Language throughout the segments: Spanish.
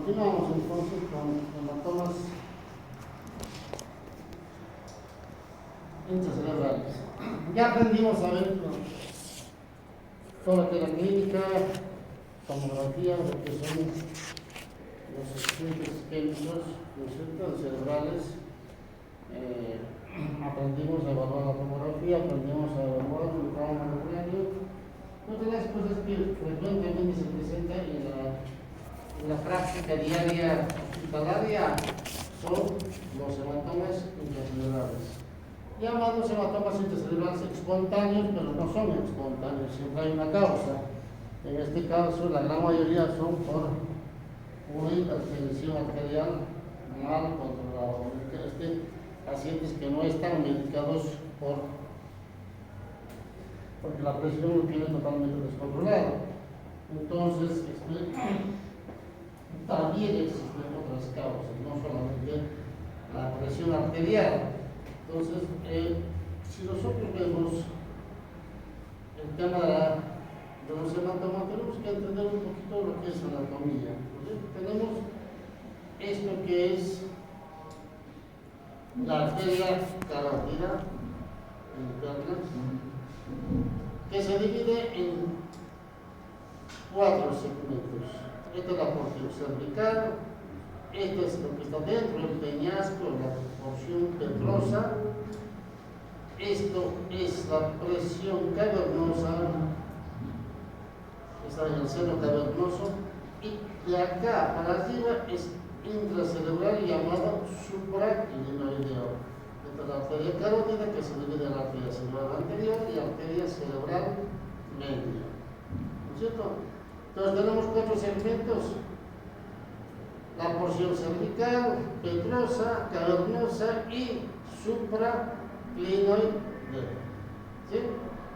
Continuamos entonces con las tomas intracerebrales. Ya aprendimos a ver todo lo que es la clínica, tomografía, lo que son los estudios químicos, ¿no es cierto?, cerebrales. Aprendimos a evaluar la tomografía, aprendimos a evaluar el trauma craneano. Otra de las cosas que frecuentemente se presenta en la práctica diaria hospitalaria son los hematomas intracerebrales. Llamados hematomas intracerebrales espontáneos, pero no son espontáneos, siempre hay una causa. En este caso, la gran mayoría son por una hipertensión arterial mal controlada. Pacientes que no están medicados porque la presión lo tiene totalmente descontrolada. Entonces, también existen otras causas, no solamente la presión arterial. Entonces, si nosotros vemos el tema de los hematomas, tenemos que entender un poquito lo que es anatomía. Tenemos esto que es la arteria carótida interna, que se divide en 4 segmentos. Esta es la porción cervical, esto es lo que está dentro del peñasco, la porción petrosa, esto es la presión cavernosa, está en el seno cavernoso, y de acá para arriba es intracerebral llamado supraclinoideo. Esta es la arteria carótida que se divide en la arteria cerebral anterior y arteria cerebral media. ¿No es cierto? Entonces tenemos 4 segmentos: la porción cervical, petrosa, cavernosa y supraclinoidea. ¿Sí?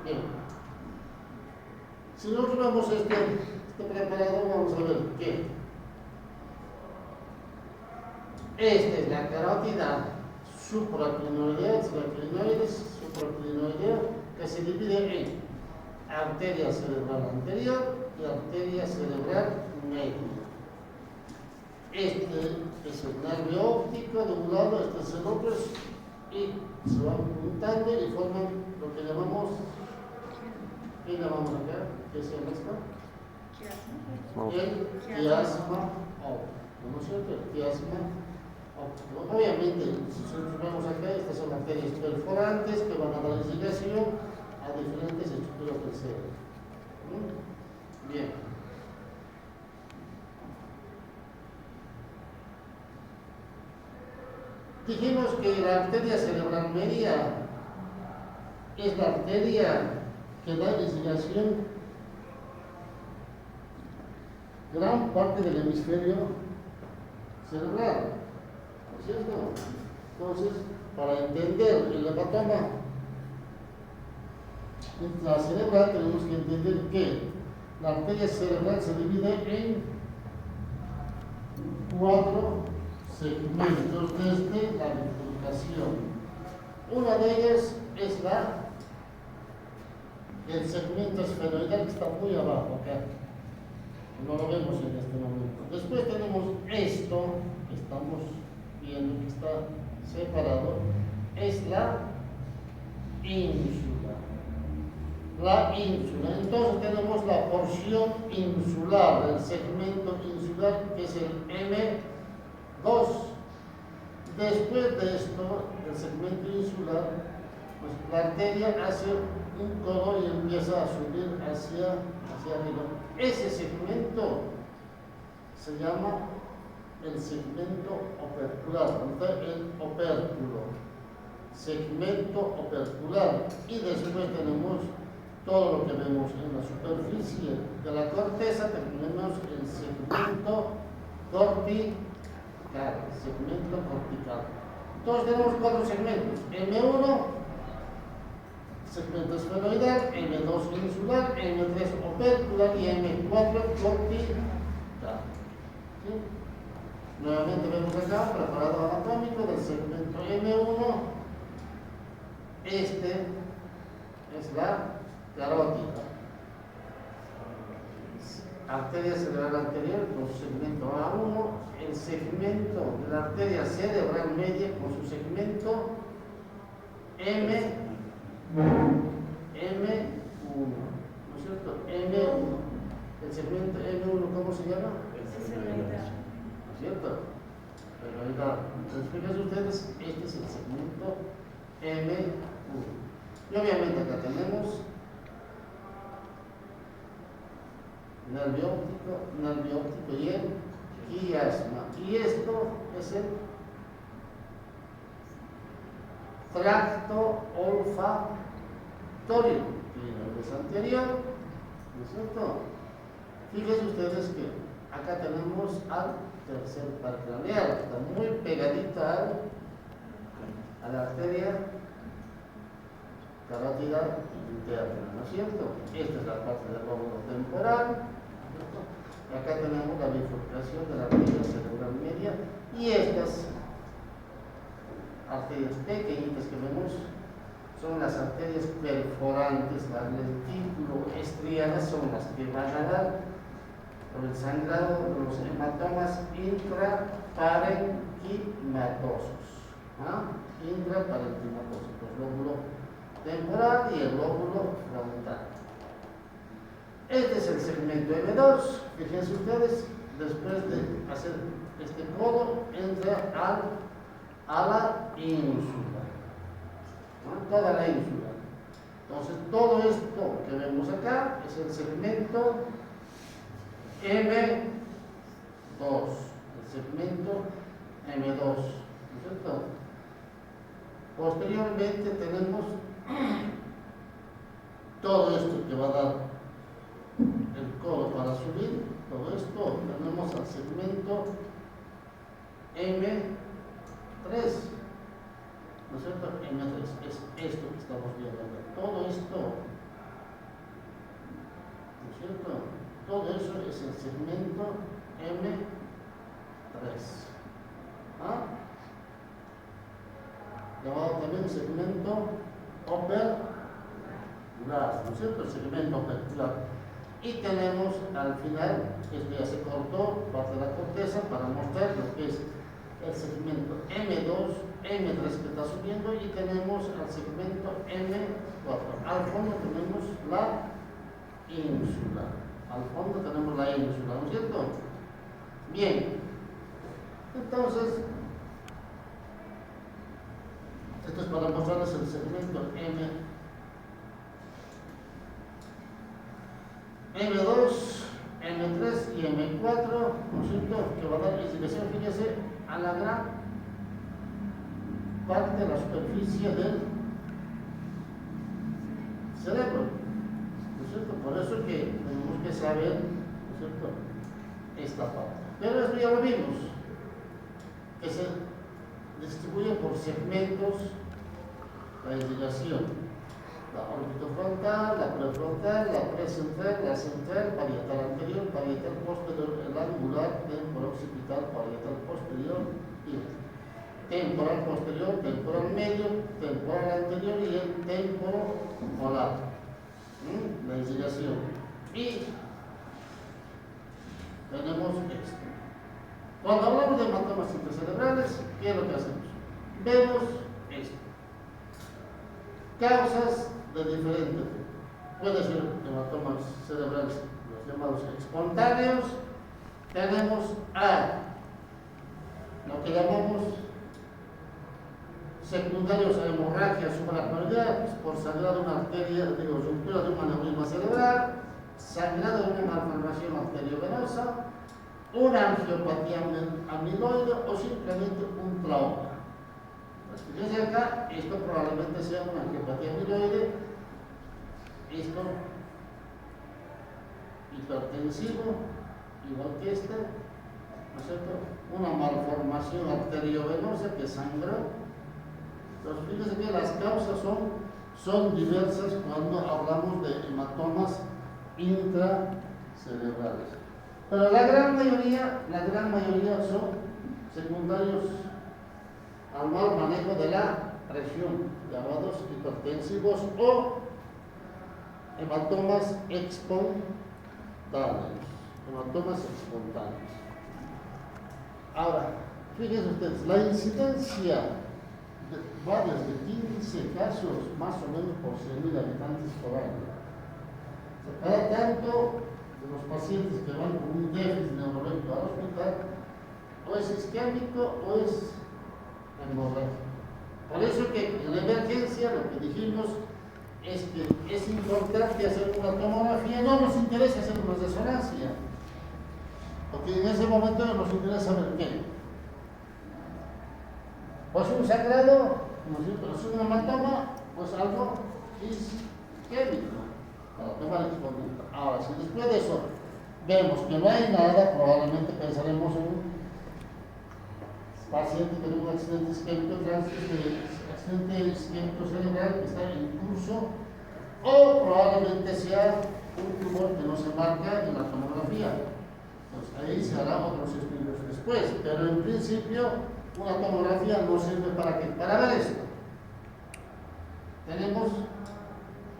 Bien. Si nosotros vemos este preparado, vamos a ver que esta es la carótida supraclinoidea, supraclinoidea, que se divide en arteria cerebral anterior y arteria cerebral media. Este es el nervio óptico de un lado, este es el otro, y se van juntando y forman lo que llamamos, ¿qué llamamos acá? ¿Qué se llama esto? El quiasma óptico, ¿no es cierto? El quiasma óptico. Obviamente, si nosotros vemos acá, estas son arterias perforantes que van a dar irrigación a diferentes estructuras del cerebro. Bien. Dijimos que la arteria cerebral media es la arteria que da irrigación gran parte del hemisferio cerebral, ¿no es cierto? Entonces, para entender el hepatoma intracerebral tenemos que entender que la arteria cerebral se divide en 4 segmentos desde la bifurcación. Una de ellas es el segmento esfenoidal, que está muy abajo acá. No lo vemos en este momento. Después tenemos esto, que estamos viendo que está separado, es la ínsula. La ínsula. Entonces tenemos la porción insular, el segmento insular, que es el M2. Después de esto, del segmento insular, pues la arteria hace un codo y empieza a subir hacia arriba. Ese segmento se llama el segmento opercular, el opérculo, segmento opercular. Y después tenemos todo lo que vemos en la superficie de la corteza, tenemos el segmento cortical, Entonces tenemos 4 segmentos: M1, segmento esfenoidal, M2 insular, M3 opercular y M4 cortical. ¿Sí? Nuevamente vemos acá un preparado anatómico del segmento M1. Este es la carótida, arteria cerebral anterior con su segmento A1, de la arteria cerebral media con su segmento M1, ¿no es cierto? M1. El segmento M1, ¿cómo se llama? ¿No es cierto? Pero ahorita, entonces fíjense ustedes, este es el segmento M1. Y obviamente acá tenemos nervio óptico y el quiasma. Y esto es el tracto olfatorio. Y es anterior, ¿no es cierto? Fíjense ustedes que acá tenemos al tercer par craneal, está muy pegadita a la arteria carótida interna, ¿no es cierto? Esta es la parte del lóbulo temporal, ¿no? Y acá tenemos la bifurcación de la arteria cerebral media y estas arterias pequeñitas que vemos son las arterias perforantes, las lentículo estriadas son las que van a dar por el sangrado de los hematomas intraparenquimatosos, ¿ah? Intraparenquimatosos, el lóbulo temporal y el lóbulo frontal. Este es el segmento M2. Fíjense ustedes, después de hacer este codo, entra a la ínsula, ¿no? Toda la ínsula. Entonces, todo esto que vemos acá es el segmento M2, el segmento M2, ¿no es cierto? Posteriormente tenemos todo esto que va a dar el codo para subir, todo esto tenemos al segmento M3, ¿no es cierto? M3 es esto que estamos viendo acá, todo esto, ¿no es cierto? Todo eso es el segmento M3, ¿ah? Llamado también segmento opercular, ¿no es cierto? El segmento opercular. Y tenemos al final, esto ya se cortó, parte de la corteza para mostrar lo que es el segmento M2, M3 que está subiendo y tenemos al segmento M4. Al fondo tenemos la ínsula. Al fondo tenemos la ínsula, ¿no es cierto? Bien. Entonces, esto es para mostrarles el segmento M2, M3 y M4, ¿no es cierto? Que va a dar exhibición, fíjese, a la gran parte de la superficie del cerebro, ¿no es cierto? Por eso que tenemos que saber, ¿no es cierto?, esta parte. Pero esto ya lo vimos, que se distribuye por segmentos la irrigación. La orbitofrontal, la prefrontal, la precentral, la central, parietal anterior, parietal posterior, el angular, temporal occipital, parietal posterior y temporal posterior, temporal medio, temporal anterior y el temporomolar. La irrigación. Y tenemos esto. Cuando hablamos de hematomas intracerebrales, ¿qué es lo que hacemos? Vemos esto. Causas de diferente, puede ser hematomas cerebrales, los llamados espontáneos. Tenemos a lo que llamamos secundarios a hemorragia subaracnoidea, pues por sangrado de una arteria, ruptura de un aneurisma cerebral, sangrado de una malformación arteriovenosa, una angiopatía amiloide o simplemente un trauma. Fíjense acá, esto probablemente sea una angiopatía amiloide, esto hipertensivo, igual que este, ¿no es cierto? Una malformación arteriovenosa que sangró. Entonces, fíjense que las causas son diversas cuando hablamos de hematomas intracerebrales. Pero la gran mayoría son secundarios al mal manejo de la presión, llamados hipertensivos o hematomas espontáneos. Ahora, Fíjense ustedes, la incidencia va desde 15 casos más o menos por 100.000 habitantes por año. O sea, cada tanto de los pacientes que van con un déficit neurológico al hospital, o es isquémico o es hemorrágico. Por eso que en la emergencia lo que dijimos es que es importante hacer una tomografía, no nos interesa hacer una resonancia, porque en ese momento nos interesa saber qué. Pues un sangrado, ¿no es cierto? Es un hematoma, pues algo isquémico, para tomar el conducta. Ahora, si después de eso vemos que no hay nada, probablemente pensaremos en un paciente que tuvo un accidente isquémico cerebral que está en curso, o probablemente sea un tumor que no se marca en la tomografía. Pues ahí se hará otros estudios después, pero en principio una tomografía no sirve para qué, para ver esto. Tenemos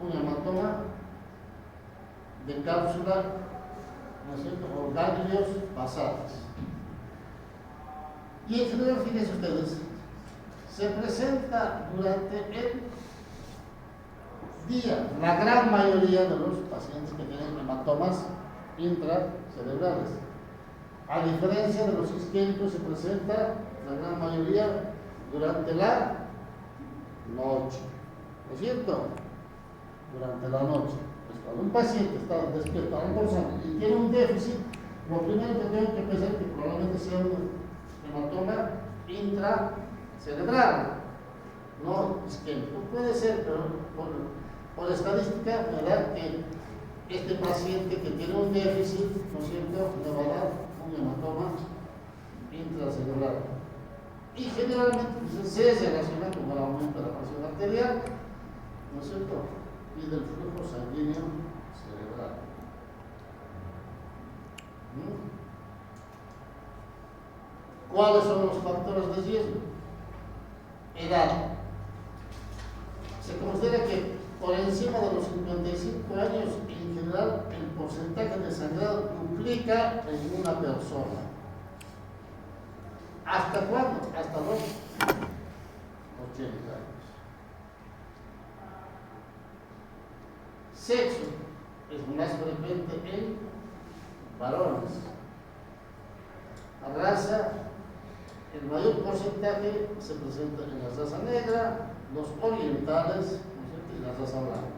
un hematoma de cápsula, ¿no es cierto?, o ganglios basales. Y en general, fíjense ustedes, se presenta durante el día. La gran mayoría de los pacientes que tienen hematomas intracerebrales. A diferencia de los isquémicos, se presenta la gran mayoría durante la noche. ¿No es cierto? Durante la noche. Pues cuando un paciente está despierto a reposar y tiene un déficit, lo primero que tengo que pensar es que probablemente sea un hematoma intracerebral, no isquémico. Puede ser, pero por estadística me da que este paciente que tiene un déficit, ¿no es cierto?, le va a dar un hematoma intracerebral. Y generalmente se relaciona con el aumento de la presión arterial, ¿no es cierto?, y del flujo sanguíneo cerebral. ¿Cuáles son los factores de riesgo? Edad. Se considera que por encima de los 55 años, en general, el porcentaje de sangrado duplica en una persona. ¿Hasta cuándo? Hasta los 80 años. Sexo es más frecuente en varones. Raza, el mayor porcentaje se presenta en la raza negra, los orientales, ¿no es cierto?, y la raza blanca.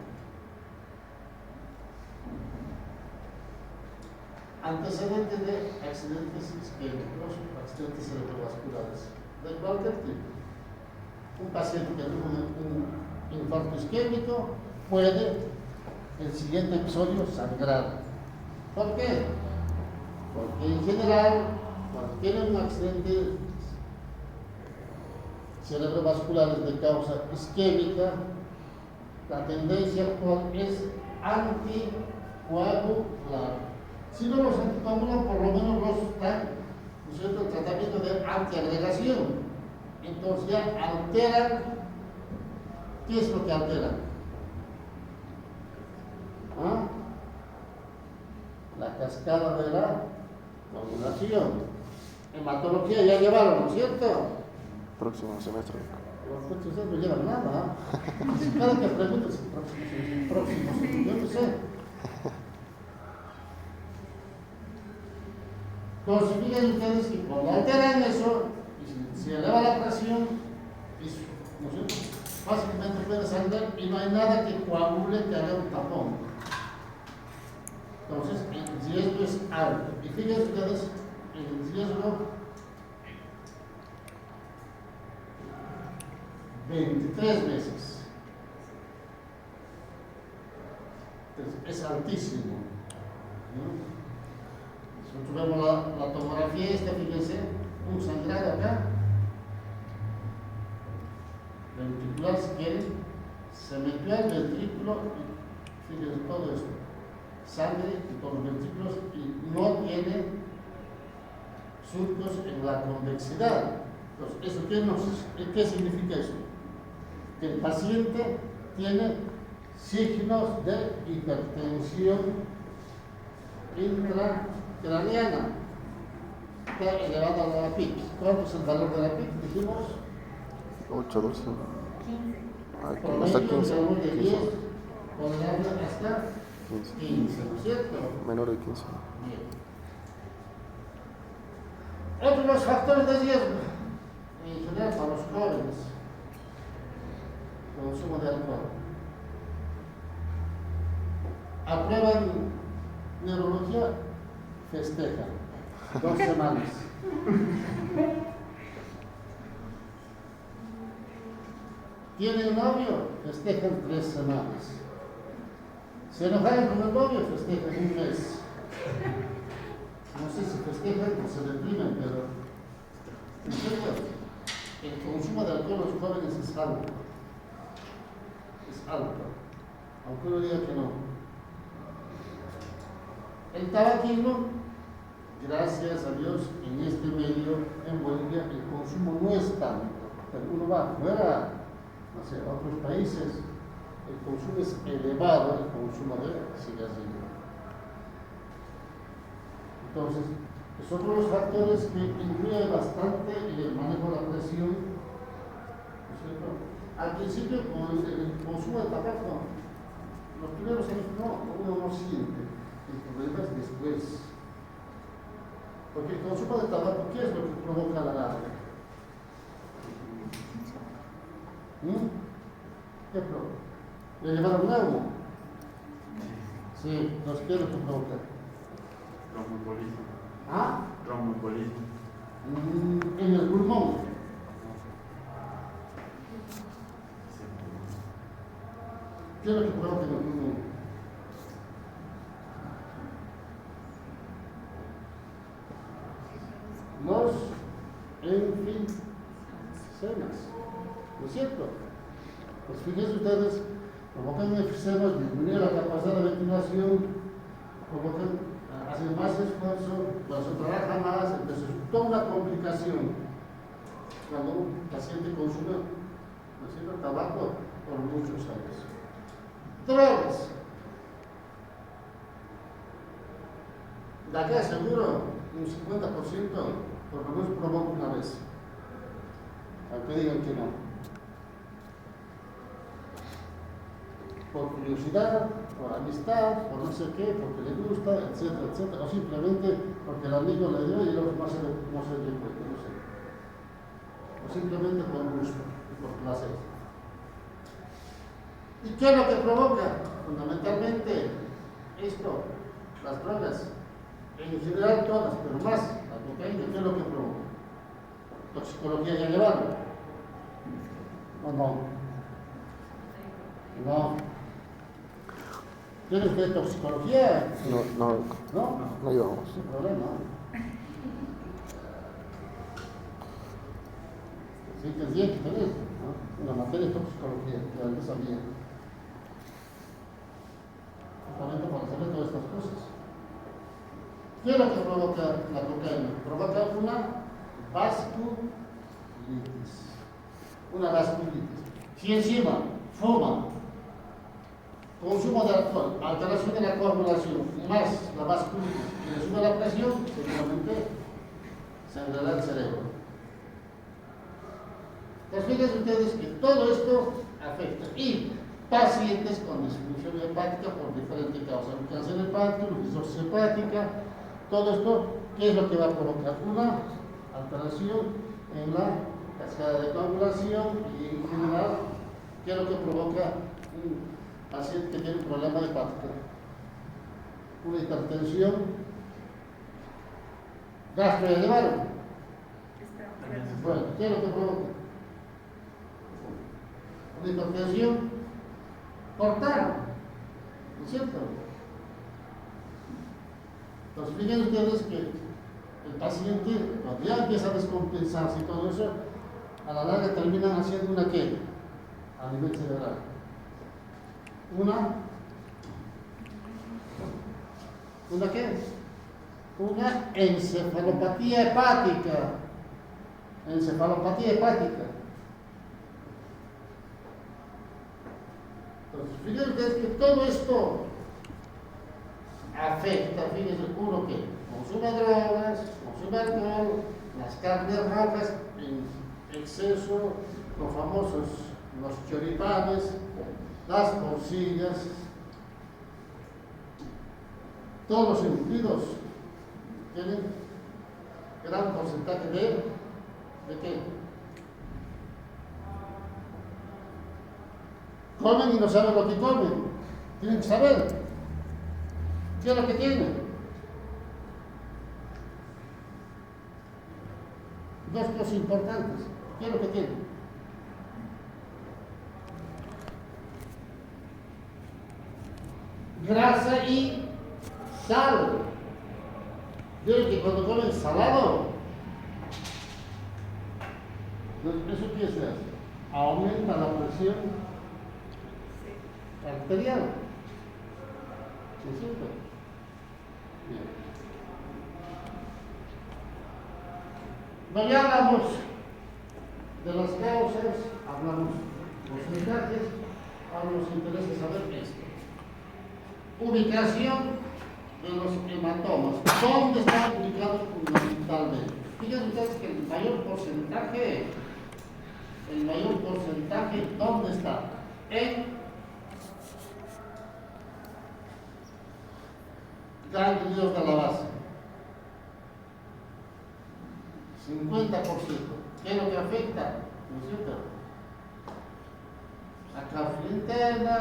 Antecedentes de accidentes isquémicos, accidentes cerebrovasculares, de cualquier tipo. Un paciente que tuvo un infarto isquémico puede, el siguiente episodio, sangrar. ¿Por qué? Porque en general, cuando tienen un accidente cerebrovascular de causa isquémica, la tendencia actual es anticoagular. Si no los anticoagulan, por lo menos los dan, ¿no es cierto?, el tratamiento de antiagregación. Entonces ya alteran. ¿Qué es lo que alteran? ¿Ah? La cascada de la coagulación. Hematología ya llevaron, ¿no es cierto? Próximo semestre. Los ustedes no llevan nada. Cada que preguntas, próximo semestre, yo no sé. Entonces, fíjense ustedes que cuando alteran eso, y se eleva la presión, ¿no es cierto?, fácilmente puede sangrar y no hay nada que coagule, que haga un tapón. Entonces, el riesgo es alto. Y fíjense ustedes, el riesgo 23 veces. Entonces, es altísimo, ¿no? Nosotros vemos la tomografía esta, fíjense, un sangrado acá, ventricular si quieren, se metió al ventrículo, y fíjense todo esto, sangre en todos los ventrículos y no tiene surcos en la convexidad. Entonces, ¿qué significa eso? Que el paciente tiene signos de hipertensión intracraniana. está elevada a la PIC. ¿Cuánto es el valor de la PIC? Dijimos 8, 12. 15. Aquí no está 15. promedio de 10, 15. tolerable hasta 15. 15, ¿no es cierto? Menor de 15. Bien. Otros factores de riesgo, en general para los jóvenes, consumo de alcohol. Aprueban neurología, festejan 2 semanas. Tienen novio, festejan 3 semanas. Se enojaron con el novio, festejan 1 mes. No sé si festejan o se deprimen, pero en serio, el consumo de alcohol en los jóvenes es alto. Es alto. Aunque uno diga que no. El tabaquismo, gracias a Dios, en este medio, en Bolivia, el consumo no es tanto. Pero uno va afuera, no sé, a otros países, el consumo es elevado, el consumo de cigarrillo. Entonces, son los factores que influyen bastante en el manejo de la presión, ¿no es cierto? Al principio, con el consumo de tabaco, los primeros años uno no siente. El problema es después. Porque el consumo de tabaco, ¿qué es lo que provoca la larga? ¿Qué provoca? ¿Le llevaron agua? Sí, entonces, ¿qué es lo que provoca? Tromboembolismo. ¿Ah? Tromboembolismo. En el pulmón. ¿Qué es lo que provoca en el pulmón? Los enfisemas, ¿no es cierto? Pues fíjense ustedes, provocan enfisemas, disminuyen la capacidad de ventilación, provocan, hacen más esfuerzo, cuando se trabaja más, entonces toda una complicación cuando un paciente consume, ¿no es cierto?, tabaco por muchos años. Drogas. De acá seguro un 50% por lo menos provoca una vez, aunque digan que no. Por curiosidad, por amistad, por no sé qué, porque le gusta, etcétera, etcétera, o simplemente porque el amigo le dio y luego no se dio cuenta, no sé. O simplemente por gusto y por placer. ¿Y qué es lo que provoca? Fundamentalmente esto, las drogas, en general todas, pero más la cocaína, ¿qué es lo que provoca? Toxicología ya llevaron. No. ¿Tiene usted toxicología? No llevamos. Sin problema. Sí, tendría que tener, ¿no? Una materia de toxicología, que antes sabía. Justamente para saber todas estas cosas. ¿Qué es lo que provoca la cocaína? Provoca una vasculitis. Una vasculitis. Si encima fuma, consumo de alcohol, alteración de la coagulación, más la vasculitis, y le sube la presión, seguramente sangrará el cerebro. Entonces, fíjense ustedes que todo esto afecta. Y pacientes con disfunción hepática por diferentes causas, el cáncer hepático, la cirrosis hepática, todo esto, ¿qué es lo que va a provocar? Una alteración en la cascada de coagulación y en general, ¿qué es lo que provoca un paciente que tiene un problema hepático? Una hipertensión gastroelevada. Bueno, ¿qué es lo que provoca? Una hipertensión portal, ¿no es cierto? Entonces, fíjense ustedes que el paciente, cuando ya empieza a descompensarse y todo eso, a la larga terminan haciendo una ¿qué? A nivel cerebral. ¿Una qué? Una encefalopatía hepática. Encefalopatía hepática. Entonces, fíjense ustedes que todo esto afecta, fíjense, uno que consume drogas, consume alcohol, las carnes rojas en exceso, los famosos, los choripanes, las morcillas, todos los embutidos tienen gran porcentaje ¿de qué? Comen y no saben lo que comen. Tienen que saber qué es lo que tienen. Dos cosas importantes. ¿Qué es lo que tienen? Grasa y sal. Vieron que cuando comen salado, ¿eso qué se hace? Aumenta la presión arterial. ¿Es cierto? Bien. Bueno, ya hablamos de las causas, hablamos de los porcentajes, ahora nos interesa saber esto. Ubicación de los hematomas. ¿Dónde están ubicados fundamentalmente? Fíjense ustedes que el mayor porcentaje, ¿dónde está? En ganglios de la base. 50%. ¿Qué es lo que afecta? ¿No es cierto? La cápsula interna,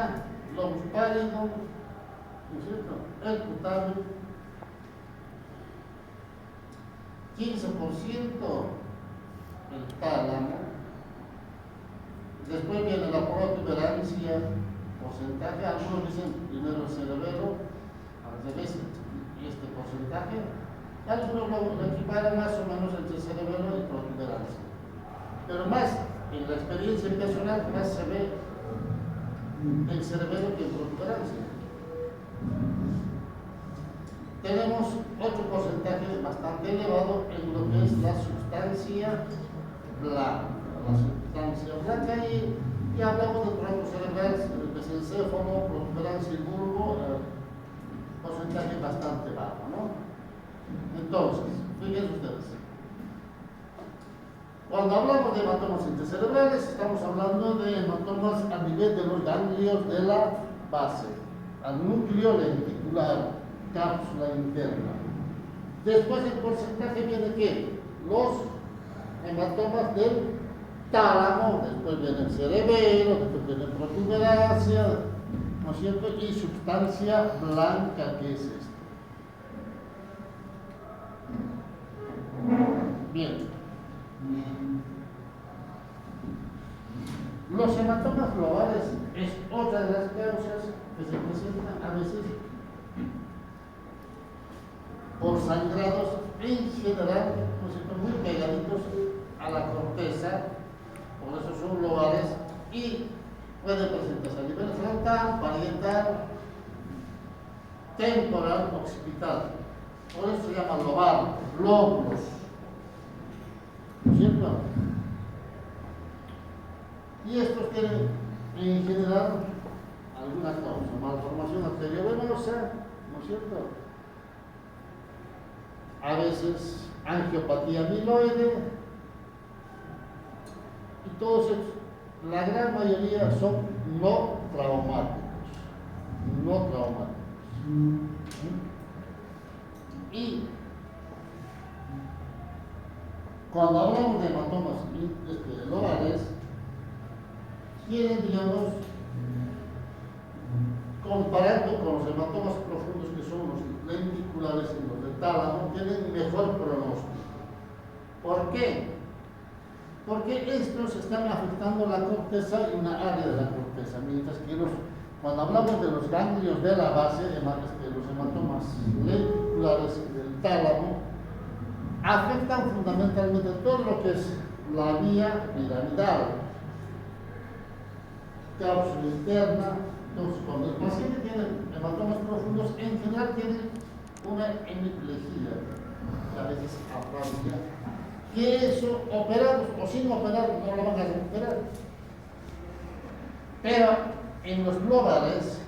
lobus pálido, ¿no es cierto? El cutáneo. 15% el tálamo. Después viene la protuberancia, porcentaje. Algunos dicen primero el cerebelo, al revés, este porcentaje. Algunos lo equiparan más o menos entre cerebelo y protuberancia. Pero más, en la experiencia personal, más se ve el cerebelo que en protuberancia. Tenemos otro porcentaje bastante elevado en lo que es la sustancia blanca. La sustancia blanca y hablamos de tronco cerebral, mesencéfalo, protuberancia y bulbo, porcentaje bastante bajo, ¿no? Entonces, fíjense ustedes. Cuando hablamos de hematomas intercerebrales, estamos hablando de hematomas a nivel de los ganglios de la base, al núcleo lenticular, cápsula interna. Después el porcentaje viene ¿qué? Los hematomas del tálamo, después viene el cerebelo, después viene protuberancia, ¿no es cierto? Y sustancia blanca, que es esto. Bien. Los hematomas globales es otra de las causas que se presentan a veces por sangrados en general, ¿no es cierto?, muy pegaditos a la corteza, por eso son globales, y puede presentarse a nivel frontal, parietal, temporal, occipital. Por eso se llama lobar, lóbulos. ¿No es cierto? Y estos tienen en general alguna causa, malformación arteriovenosa, ¿no es cierto? A veces angiopatía amiloide, y todos ellos, la gran mayoría son no traumáticos. Y cuando hablamos de hematomas lobales, tienen, digamos, comparando con los hematomas profundos que son los lenticulares y los del tálamo, tienen mejor pronóstico. ¿Por qué? Porque estos están afectando la corteza y una área de la corteza, mientras que cuando hablamos de los ganglios de la base, los hematomas lenticulares y del tálamo, afectan fundamentalmente todo lo que es la vía piramidal, cápsula interna. Entonces, cuando el paciente tiene hematomas profundos, en general tiene una hemiplegia, a veces aplasia, que eso, operados o sin operar, no lo van a recuperar. Pero en los globales,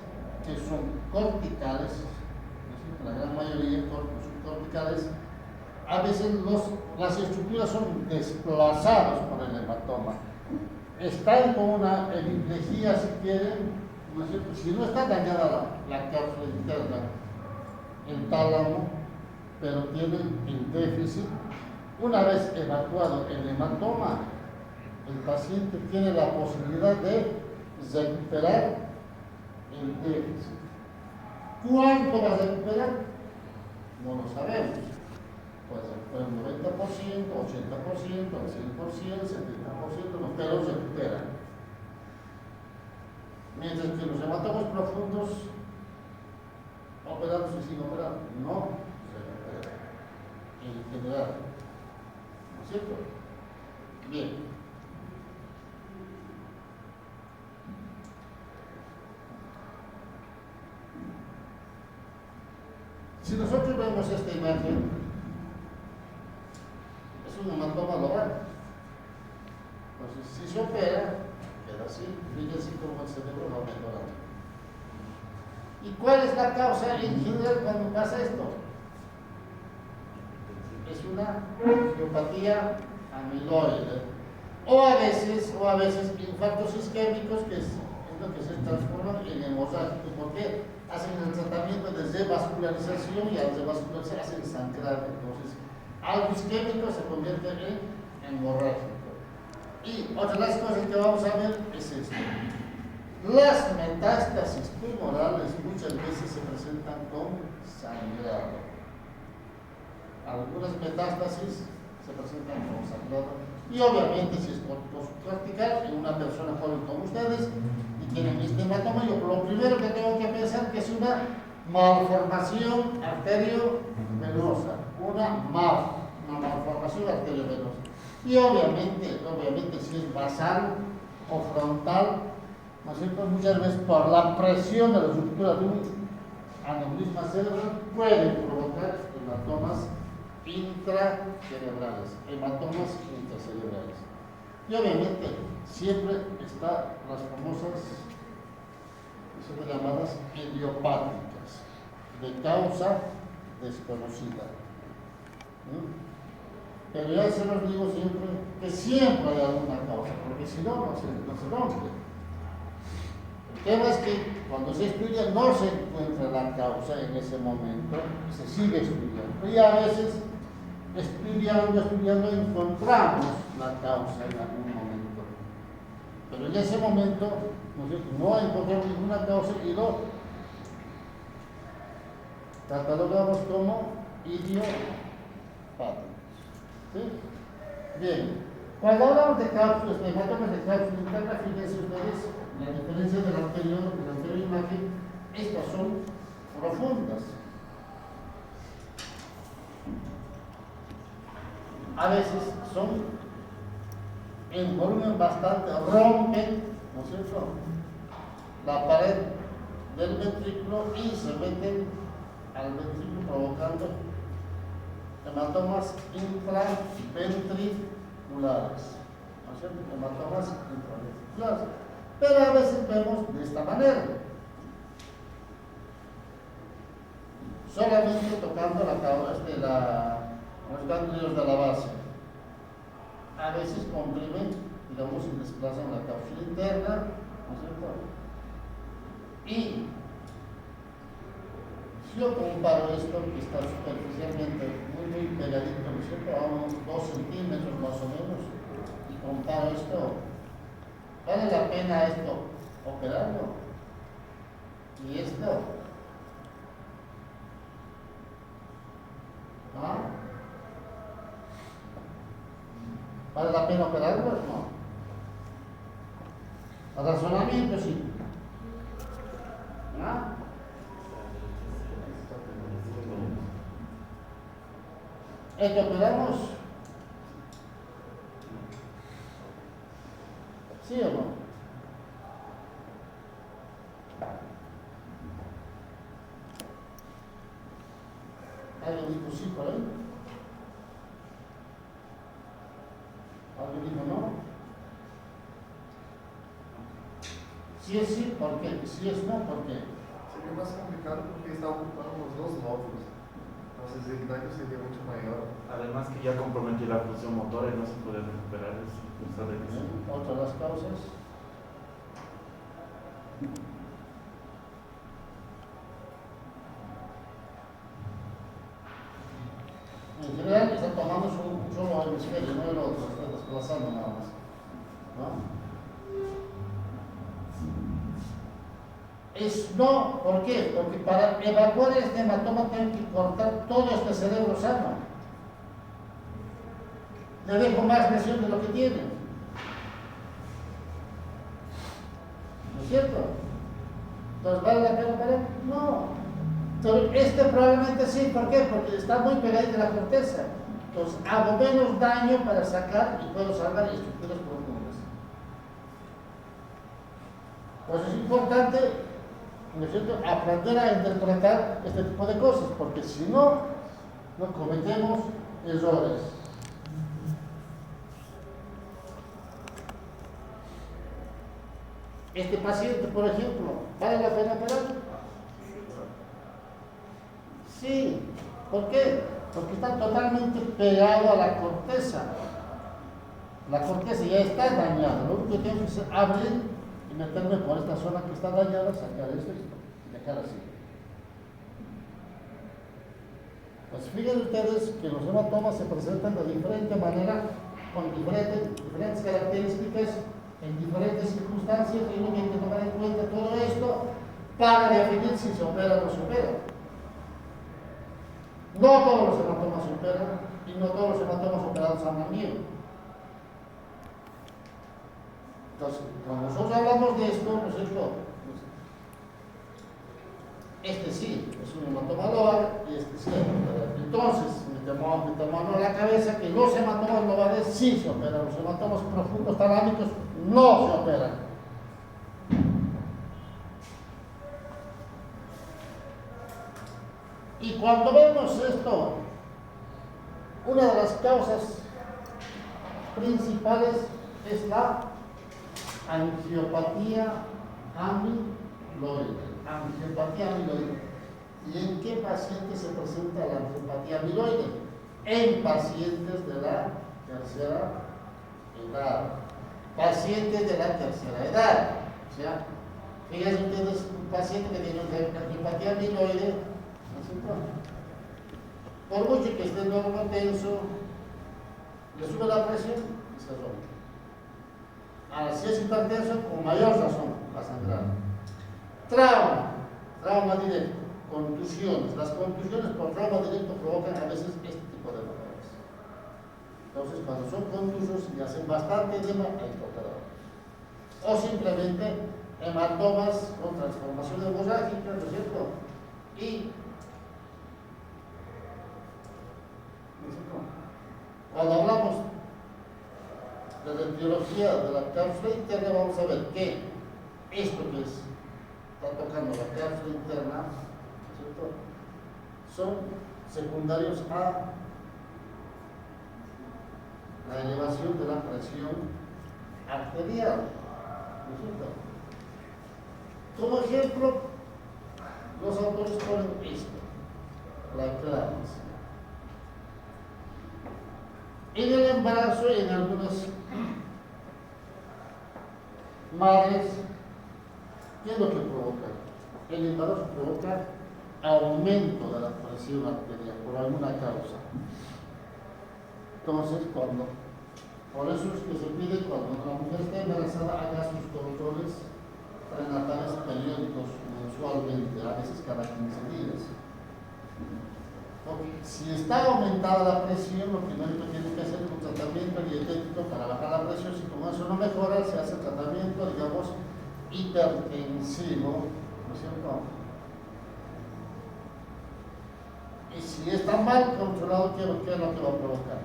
que son corticales, la gran mayoría corticales, a veces las estructuras son desplazadas por el hematoma. Están con una hemiplegia, si quieren, ¿no es cierto? Si no está dañada la cápsula interna, el tálamo, pero tienen el déficit, una vez evacuado el hematoma, el paciente tiene la posibilidad de recuperar el déficit. ¿Cuánto va a recuperar? No lo sabemos. Puede ser un 90%, 80%, 100%, 70%, pero recuperan. Mientras que los hematomas profundos, operando y sin operar, no recuperan. En general. ¿No es cierto? Bien. Si nosotros vemos esta imagen, es un hematoma lobar. Entonces, si se opera, queda así. Fíjense cómo el cerebro va mejorando. ¿Y cuál es la causa en general cuando pasa esto? Es una miopatía amiloide. O a veces infartos isquémicos, que es lo que se transforma en hemorrágico. ¿Por qué? Hacen el tratamiento de revascularización y al revascularizar hacen sangrar. Entonces, algo isquémico se convierte en hemorrágico. Y otra de las cosas que vamos a ver es esto. Las metástasis tumorales muchas veces se presentan con sangrado. Algunas metástasis se presentan con sangrado. Y obviamente, si es cortical, en una persona joven como ustedes y tienen este hematoma, yo lo primero que tengo que pensar que es una malformación arteriovenosa, una malformación arteriovenosa. Y obviamente, si es basal o frontal, ¿no es cierto? Muchas veces por la presión de la ruptura de un aneurisma cerebral pueden provocar hematomas intracerebrales, hematomas intracerebrales. Y obviamente siempre están las famosas, son llamadas idiopáticas, de causa desconocida. Pero ya se los digo siempre que siempre hay alguna causa, porque si no, no se rompe. El tema es que cuando se estudia no se encuentra la causa en ese momento, se sigue estudiando. Y a veces estudiando encontramos la causa en algún momento. Pero en ese momento no encontramos ninguna causa y lo catalogamos como idiopático. ¿Sí? Bien. Cuando hablamos de cápsulas, de hematomas de cápsula interna, fíjense ustedes la diferencia de la anterior imagen. Estas son profundas. A veces son en volumen bastante, rompen, ¿no es cierto?, la pared del ventrículo y se meten al ventrículo provocando hematomas intraventriculares, ¿no es cierto?, hematomas intraventriculares. Pero a veces vemos de esta manera, solamente tocando los ganglios de la base. A veces comprimen, digamos, y desplazan la cápsula interna, ¿no es cierto? Y si yo comparo esto, que está superficialmente muy pegadito, ¿no es cierto?, a unos 2 centímetros más o menos, y comparo esto, ¿vale la pena esto operarlo? Y esto, ¿no? ¿Vale la pena operarlo? No. El razonamiento sí. ¿No? ¿Es que operamos? ¿Sí o no? ¿Alguien dijo sí por ahí? ¿Alguien dijo no? Si es sí, ¿por qué? Si es no, ¿por qué? Sería más complicado porque está ocupando los dos lóbulos. Entonces el daño sería mucho mayor. Además que ya comprometió la función motora y no se puede recuperar esa revisión. Otra de las causas. En general está tomando solo hemisferio, no el otro, está desplazando nada más. ¿No? No, ¿por qué? Porque para evacuar este hematoma tengo que cortar todo este cerebro sano. Le dejo más lesión de lo que tiene. ¿No es cierto? Entonces, ¿vale la pena parar? No. Pero este probablemente sí, ¿por qué? Porque está muy pegadito a la corteza. Entonces, hago menos daño para sacar y puedo salvar estructuras profundas. Pues es importante, ¿no es cierto?, aprender a interpretar este tipo de cosas, porque si no, no cometemos errores. Este paciente, por ejemplo, ¿vale la pena operar? Sí. ¿Por qué? Porque está totalmente pegado a la corteza. La corteza ya está dañada. Lo único que tengo que hacer es abrir y meterme por esta zona que está dañada, sacar esto y dejar así. Pues fíjense ustedes que los hematomas se presentan de diferente manera, con diferentes características, en diferentes circunstancias, y uno tiene que tomar en cuenta todo esto para definir si se opera o no se opera. No todos los hematomas se operan y no todos los hematomas operados andan bien. Entonces, cuando nosotros hablamos de esto, ¿no es cierto? Este sí, es un hematoma lobar y este sí es operar. Entonces, metemos mano a la cabeza que los hematomas lobares sí se operan, los hematomas profundos talámicos no se operan. Y cuando vemos esto, una de las causas principales es la angiopatía amiloide. Angiopatía amiloide. ¿Y en qué pacientes se presenta la angiopatía amiloide? En pacientes de la tercera edad. Pacientes de la tercera edad. O sea, fíjense ustedes, un paciente que tiene angiopatía amiloide, ¿no es cierto?, por mucho que esté normotenso, le sube la presión y se rompe. Ahora, si es hipertenso, con mayor razón va a sangrar. Trauma directo, contusiones. Las contusiones por trauma directo provocan a veces este tipo de dolores. Entonces, cuando son contusos y hacen bastante edema, hay que operar. O simplemente hematomas con transformación hemorrágica, ¿no es cierto? Y cuando hablamos de la etiología de la cápsula interna, vamos a ver que esto que está tocando la cápsula interna, ¿no es cierto?, son secundarios a la elevación de la presión arterial, ¿no es cierto? Como ejemplo, los autores ponen esto, la eclampsia. En el embarazo y en algunas madres, ¿qué es lo que provoca? El embarazo provoca aumento de la presión arterial por alguna causa. Entonces, por eso es que se pide cuando la mujer está embarazada haga sus controles prenatales periódicos mensualmente, a veces cada 15 días. Porque si está aumentada la presión, lo primero que tiene que hacer es un tratamiento dietético para bajar la presión. Si como eso no mejora, se hace tratamiento, digamos, hipertensivo, ¿no es cierto? Y si está mal controlado, ¿qué es lo que va a provocar?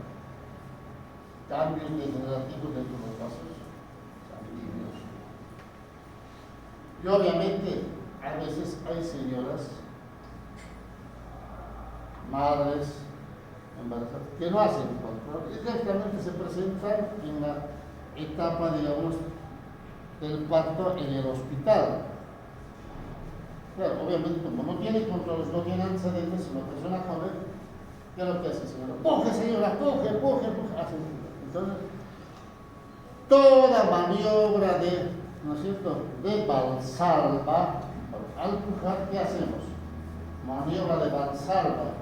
Cambios degenerativos dentro de los vasos sanguíneos. Y obviamente, a veces hay señoras, madres embarazadas, que no hacen control, y directamente se presentan en la etapa, digamos, del parto en el hospital. Claro, obviamente, como no tiene controles, no tiene antecedentes, es una persona joven, ¿Qué es lo que hace, señora? Puje, señora, puje, puje, puje. Hace. Entonces, toda maniobra de, ¿no es cierto?, de Valsalva, al pujar, ¿qué hacemos? Maniobra de Valsalva.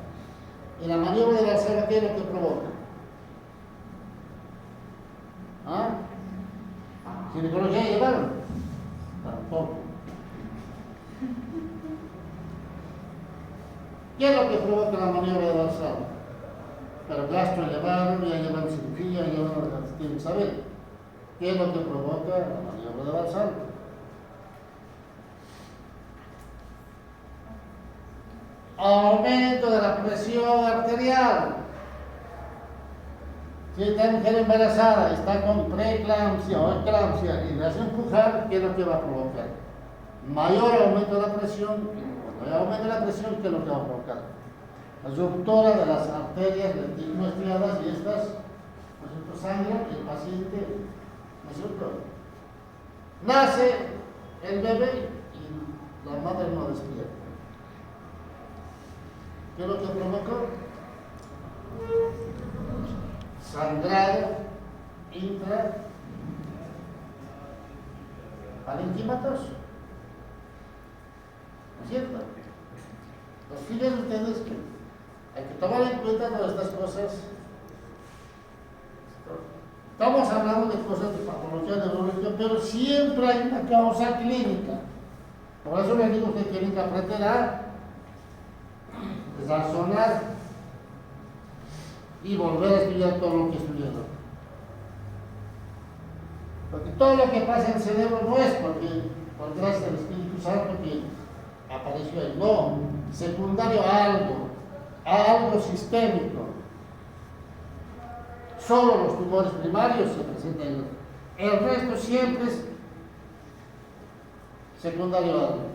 Y la maniobra de Valsalva, ¿qué es lo que provoca? ¿Ah? ¿Ginecología llevaron? Tampoco. ¿Qué es lo que provoca la maniobra de Valsalva? Pero gastro llevaron, ya llevan cirugía, ya llevan, tienen que saber. ¿Qué es lo que provoca la maniobra de Valsalva? Aumento de la presión arterial. Si esta mujer embarazada está con preeclampsia o eclampsia y le hace empujar, ¿qué es lo que va a provocar? Mayor aumento de la presión. Cuando hay aumento de la presión, ¿qué es lo que va a provocar? La ruptura de las arterias retinoestriadas y estas, ¿no es cierto?, sangran y el paciente, ¿no es cierto?, nace el bebé y la madre no despierta. ¿Qué es lo que provocó? Sangrado intraparenquimatoso. ¿No es cierto? Los fíjense ustedes que hay que tomar en cuenta todas estas cosas. Estamos hablando de cosas de patología neurológica, pero siempre hay una causa clínica. Por eso les digo que tienen que aprender a razonar y volver a estudiar todo lo que estudiaron. Porque todo lo que pasa en el cerebro no es porque, por gracia del Espíritu Santo, que apareció ahí. No, secundario a algo sistémico. Solo los tumores primarios se presentan. El resto siempre es secundario a algo.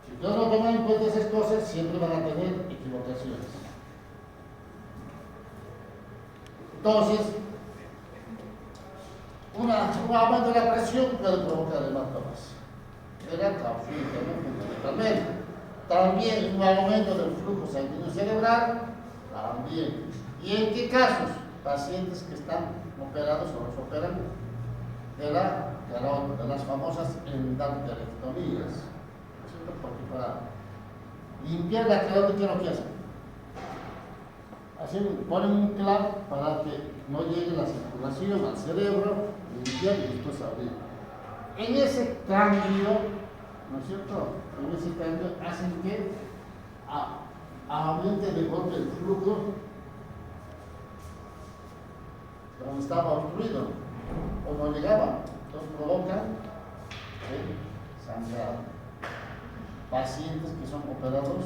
Si ustedes no toman en cuenta esas cosas, siempre van a tener equivocaciones. Entonces, un aumento de la presión puede provocar hematomas. Era fundamentalmente. También un aumento del flujo sanguíneo cerebral, también. ¿Y en qué casos? Pacientes que están operados o los operan de las famosas endarterectomías. Porque para limpiar la carótida, ¿qué es lo que hacen? Ponen un clavo para que no llegue la circulación al cerebro, limpiar y después abrir. En ese cambio, ¿no es cierto?, en ese cambio hacen que aumente de golpe el flujo donde estaba obstruido o no llegaba. Entonces provocan sangrado. Pacientes que son operados,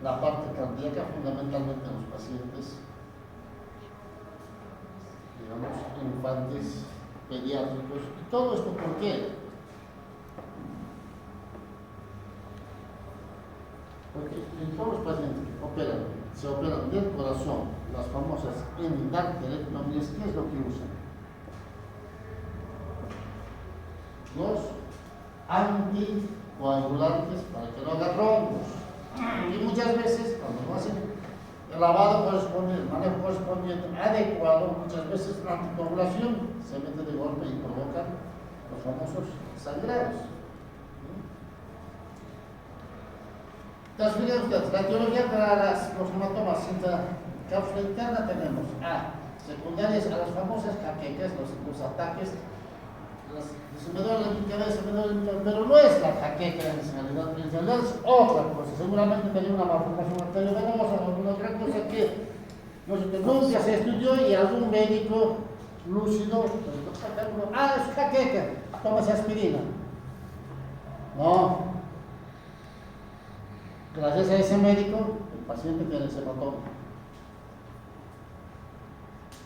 la parte cardíaca, fundamentalmente en los pacientes, digamos, infantes, pediátricos, y todo esto, ¿por qué? Porque en todos los pacientes que se operan del corazón, las famosas endarterectomías, ¿qué es lo que usan? Los anticoagulantes para que no haga trombos. Y muchas veces, cuando no hacen el lavado correspondiente, el manejo correspondiente adecuado, muchas veces la anticoagulación se mete de golpe y provoca los famosos sangrados. Entonces, miren ustedes, la etiología para los hematomas sin cápsula interna tenemos secundarias a las famosas jaquecas, los ataques. Se me duele mi cabeza, pero no es la jaqueca en realidad es otra cosa. Seguramente tenía una malformación arteriovenosa o alguna otra cosa que no sé, que nunca se estudió y algún médico lúcido, es jaqueca, tómase aspirina. No. Gracias a ese médico, el paciente tiene ese hematoma.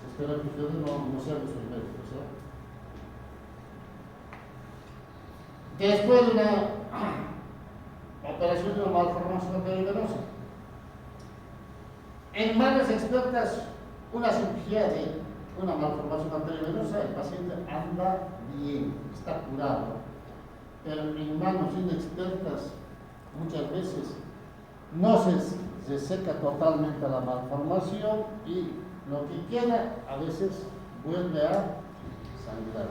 Espero que ustedes no sean sus médicos, ¿eh? Después de una operación de una malformación arteriovenosa, en manos expertas, una cirugía de una malformación arteriovenosa, el paciente anda bien, está curado. Pero en manos inexpertas, muchas veces no se seca totalmente la malformación y lo que queda a veces vuelve a sangrar.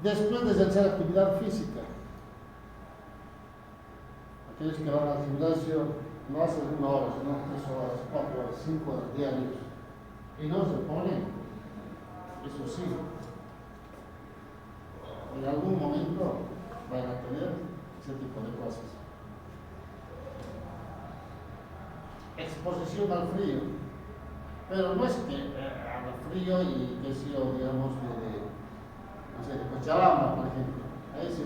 Después de hacer actividad física, aquellos que van al gimnasio no hacen 1 hora, sino 3 horas, 4 horas, 5 horas diarios y no se ponen, eso sí, en algún momento van a tener ese tipo de cosas. Exposición al frío, pero no es que al frío y que si yo, digamos, no sé, de Cochabamba, por ejemplo. Ahí se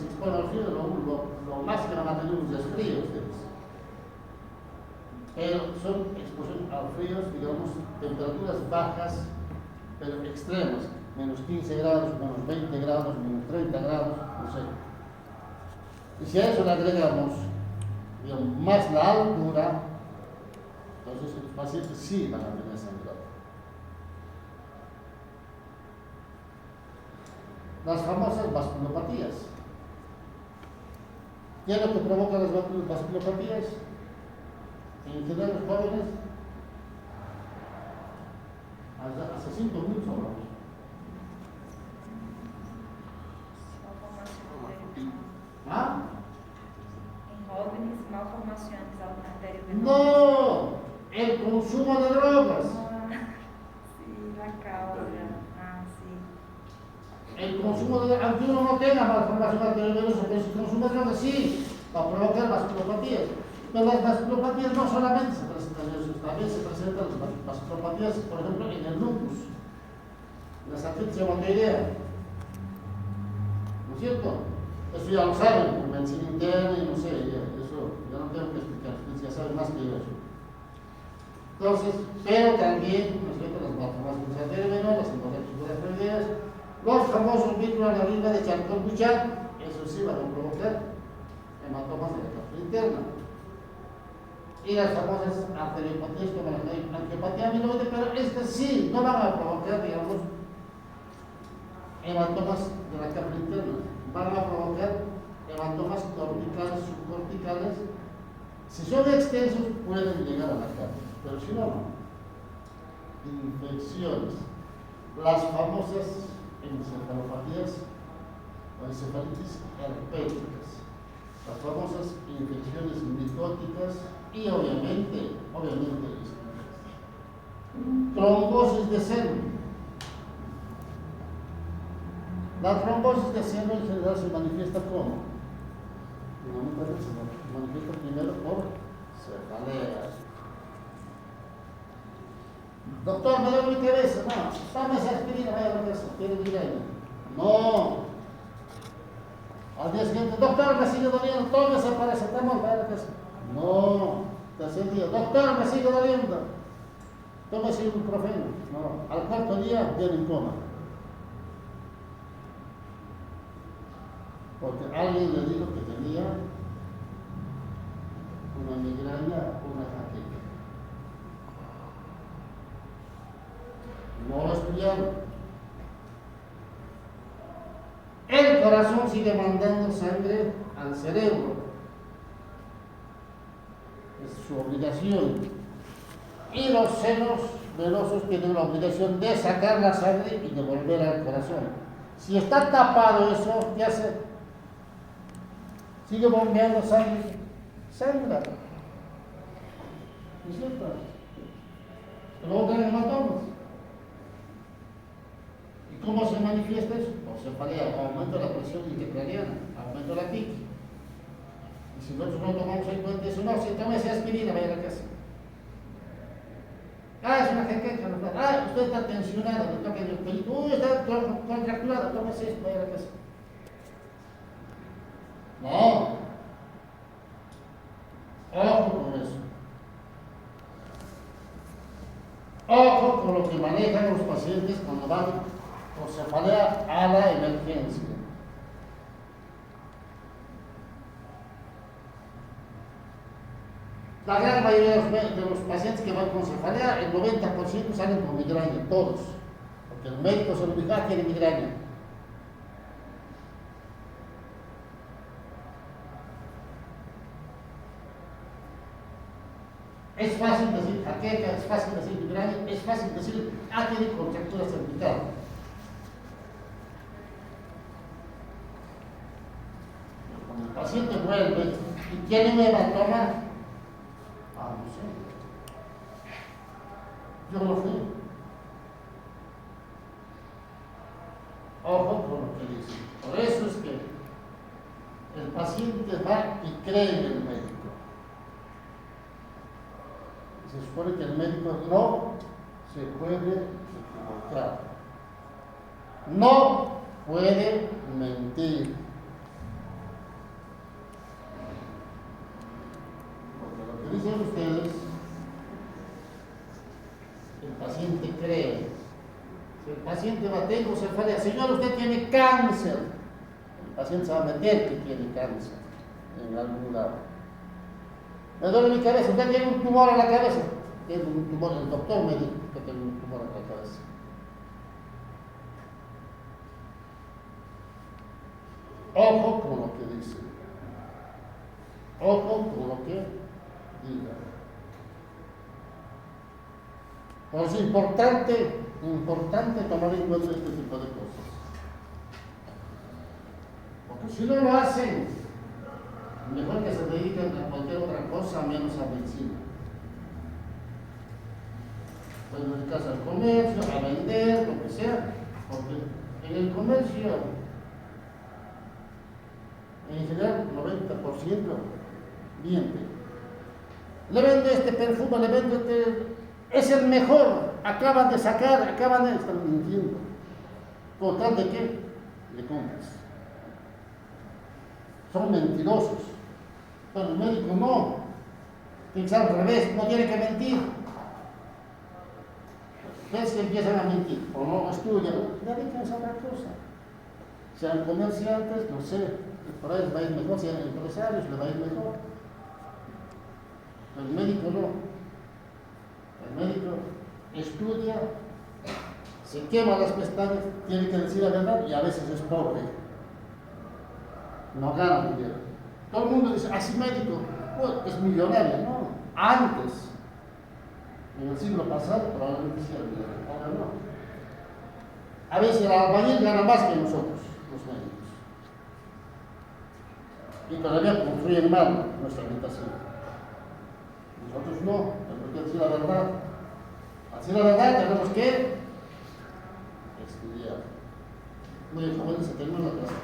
expone al frío, lo más que van a tener es frío ustedes. Pero son exposición al frío, digamos, temperaturas bajas, pero extremas, menos 15 grados, menos 20 grados, menos 30 grados, no sé. Y si a eso le agregamos, digamos, más la altura, entonces los pacientes sí van a tener sangrado. Las famosas vasculopatías. ¿Qué es lo que provoca las vasculopatías? En general los jóvenes, hace 5 minutos hablamos. ¿Ah? En jóvenes, malformaciones arteriovenosa. No, el consumo de drogas. Sí, la causa. Sí. El consumo de drogas, aunque uno no tenga malformación arteriovenosa, pero si consume drogas sí, va a provocar vasculopatías. Pero las vasculopatías no solamente se presentan en eso, también se presentan las vasculopatías, por ejemplo, en el lupus, en la artritis reumatoidea. ¿No es cierto? Eso ya lo saben, por medicina interna y no sé, eso ya no tengo que explicar, ustedes ya saben más que yo eso. Entonces, pero también, ¿no es cierto?, las malformaciones arteriovenosas, las hemorragias arteriales, los famosos vínculos de arriba de Charcot-Bouchard, eso sí van a provocar hematomas de la cápsula interna. Y las famosas arteriopatías como la angiopatía amiloide, pero estas sí no van a provocar, digamos, hematomas de la cápsula interna. Van a provocar hematomas corticales, subcorticales. Si son extensos, pueden llegar a la cápsula, pero si no, no. Infecciones. Las famosas encefalopatías o encefalitis herpéticas. Las famosas infecciones micóticas y obviamente, trombosis de seno. La trombosis de seno en general se manifiesta como, se manifiesta primero por cefaleas. Doctor, me duele mi cabeza. No, tome esa aspirina, vaya a la casa, tiene migraña. No. Al día siguiente, doctor, me sigue doliendo, tome esa paracetamol, vaya a la casa. No. Tercer día, doctor, me sigue doliendo, tome ese ibuprofeno. No. Al 4.º día, viene en coma. Porque alguien le dijo que tenía una migraña, una jaqueca. No lo estudiaron. El corazón sigue mandando sangre al cerebro. Es su obligación. Y los senos venosos tienen la obligación de sacar la sangre y devolver al corazón. Si está tapado eso, ¿qué hace? Sigue bombeando sangre. Sangra. ¿No es cierto? Provocan hematomas. ¿Y cómo se manifiesta eso? Por cefalea, aumento de la presión intracraniana, aumento de la TIC. Y si nosotros no tomamos en cuenta eso, no, si toma esa aspirina, vaya a la casa. Es una jaqueca, usted está tensionado, le toca el pelito, está contracturado, tómese esto, vaya a la casa. No. Ojo con eso. Ojo con lo que manejan los pacientes cuando van con cefalea a la emergencia. La gran mayoría de los pacientes que van con cefalea, el 90% salen con migraña, todos. Porque el médico se lo dijo, tiene migraña. Es fácil decir jaqueca, es fácil decir migraña, es fácil decir, tiene contractura cervical. Cuando el paciente vuelve y tiene un hematoma, no sé. Yo no fui. Ojo con lo que dice. Por eso es que el paciente va y cree en el médico. Se supone que el médico no se puede equivocar. No puede mentir. Porque lo que dicen ustedes, el paciente cree. Si el paciente va a tener cefalea, señor, usted tiene cáncer. El paciente se va a meter que tiene cáncer en algún lado. Me duele mi cabeza, usted tiene un tumor en la cabeza. Tiene un tumor, el doctor me dijo que tiene un tumor en la cabeza. Ojo con lo que dice. Ojo con lo que diga. Por eso es importante tomar en cuenta este tipo de cosas. Porque si no lo hacen, mejor que se dediquen a cualquier otra cosa menos a medicina. Pueden dedicarse al comercio, a vender, lo que sea, porque en el comercio, en general, 90% miente. Le vendo este perfume, le vendo este, es el mejor, acaban de están mintiendo. ¿Con tal de qué? Le compras. Son mentirosos. Pero el médico no. Tiene que ser al revés, no tiene que mentir. Ustedes que empiezan a mentir o no estudian, dedíquense a otra cosa. Sean comerciantes, no sé, por ahí les va a ir mejor, sean empresarios, les va a ir mejor. Pero el médico no. El médico estudia, se quema las pestañas, tiene que decir la verdad y a veces es pobre. No gana dinero. Todo el mundo dice, así médico, pues, es millonario, no. Antes, en el siglo pasado, probablemente sí era millonario, ahora no. A veces el albañil gana más que nosotros, los médicos. Y todavía construyen mal nuestra habitación. Nosotros no, tenemos que decir la verdad. Así la verdad tenemos que estudiar. Muy bien, jóvenes, se termina la clase.